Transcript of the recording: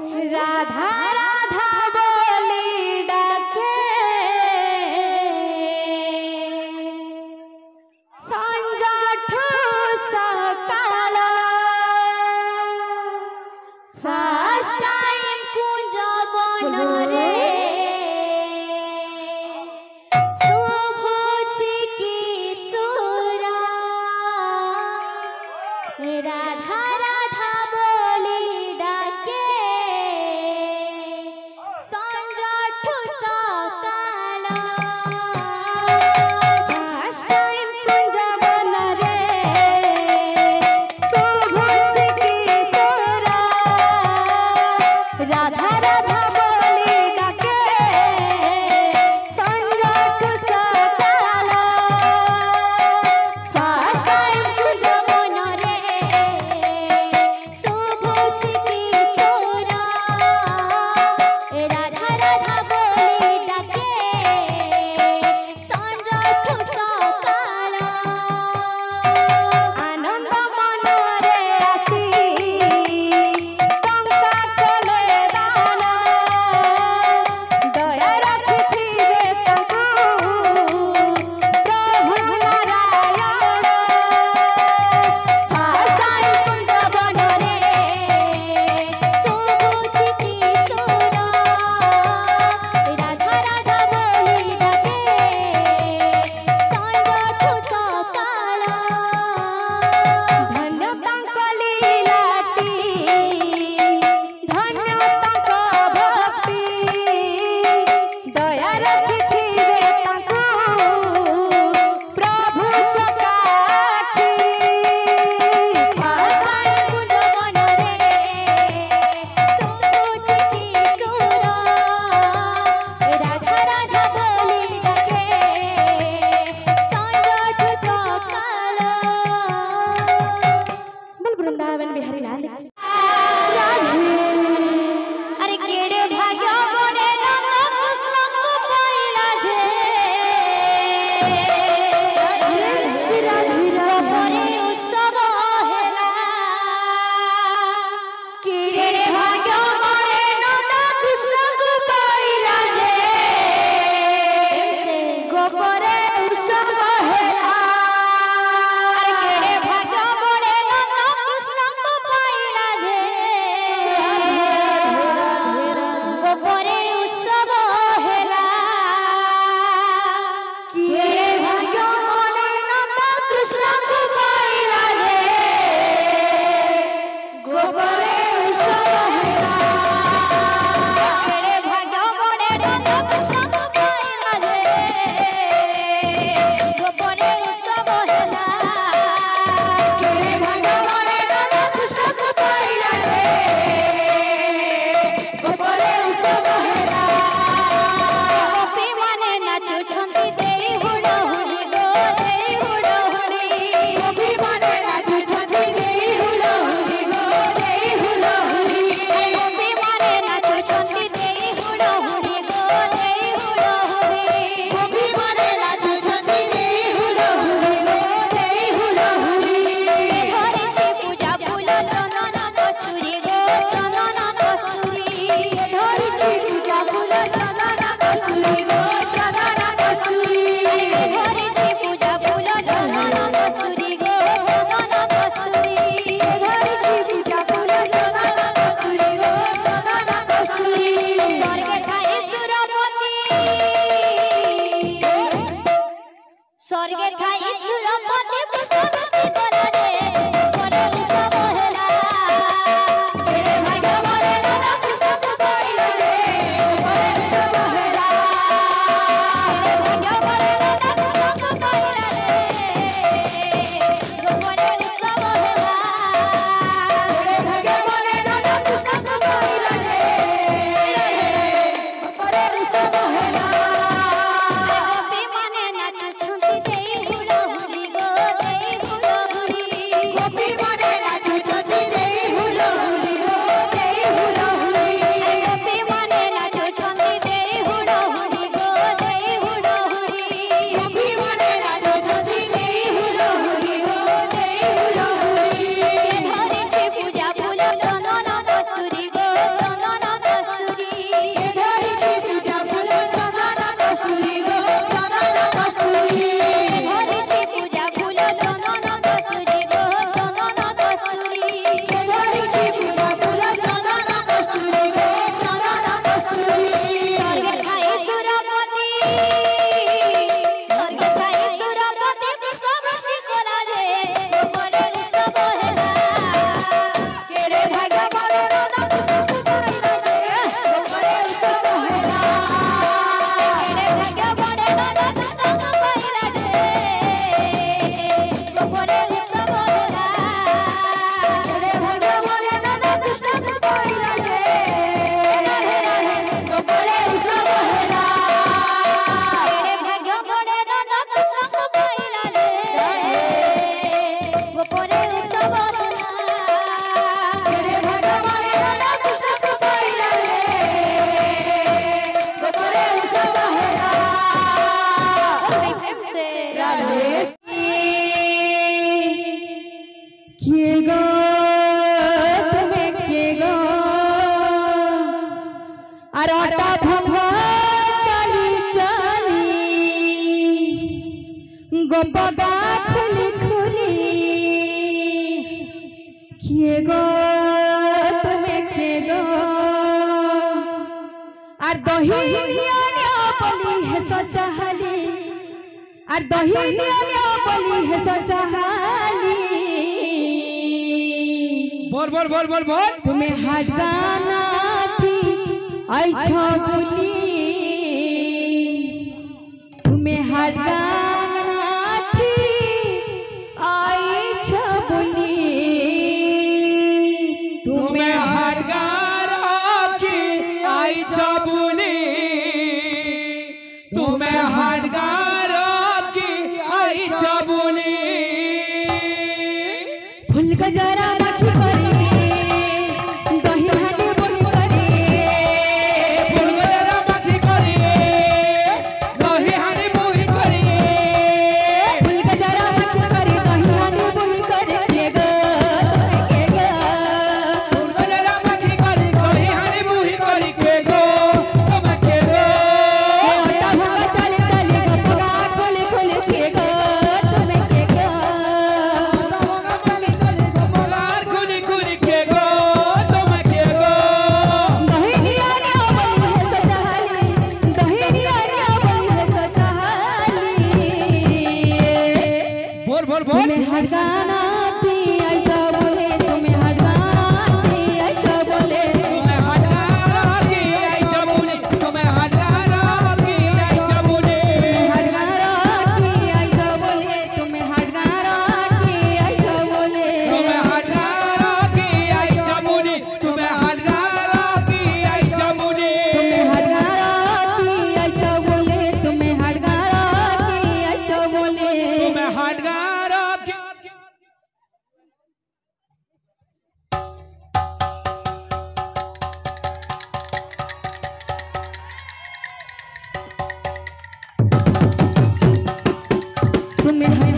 রাধা রাধা বলি ডাকে সঞ্জঠু সকাল ফার্স্ট টাইম কুঞ্জ বনরে শুভুছি কিশোর রাধা রাধা বলি ডাকে সঞ্জঠু সকাল ফার্স্ট টাইম কুঞ্জ বনরে শুভুছি কিশোর রাধা রাধা বলি ডাকে সঞ্জঠু সকাল ফার্স্ট টাইম কুঞ্জ বনরে শুভুছি কিশোর রাধা রাধা বলি ডাকে সঞ্জঠু সকাল আনন্দ মনরে আসি টঙ্কা কলে দানা আর আটা ভাঙা চালি চালি গোপগা খুলি খুলি কে গো তুমি কে গো আর দহি নিয়া নিয়া বলি হেস চাহালি আর দহি নিয়া নিয়া বলি হেস চাহালি बोल बोल बोल बोल बोल तुम्हें हाट गाना थी अच्छा बोली तुम्हें हाट गाना थी अच्छा बोली तुम्हें हरगारा की आई चबुली तुम्हें हरगारा की आई चबुली फूल गजरा मखी करी दही हांडी बोली करी फूल गजरा मखी करी दही हांडी बोली करी फूल गजरा मखी करी दही हांडी बोली करी के गो तुम्हें के गो फूल गजरा मखी करी दही हांडी बोली करी के गो तुम्हें के गो आटा भंगा चली चली गपगा खोली खोली के गो तुम्हें के गो चली चली गोपाल खुली खुली के गो तुम्हें के गो दही निया निया बोली है सचाली दही निया निया बोली है सचाली बोल बोल बोल तुम्हें हर गाना थी ऐसा बोले तुम्हें हर गाना थी ऐसा बोले तुम्हें हटारा की आई चबुली तुम्हें हटारा की आई चबुली हर गाना थी ऐसा बोले तुम्हें हर गाना थी ऐसा बोले तुम्हें हटारा की आई चबुली तुम्हें हटारा की आई चबुली तुम्हें हर गाना थी ऐसा बोले तुम्हें हर गाना थी ऐसा बोले तुम्हें हटारा की तुम्हें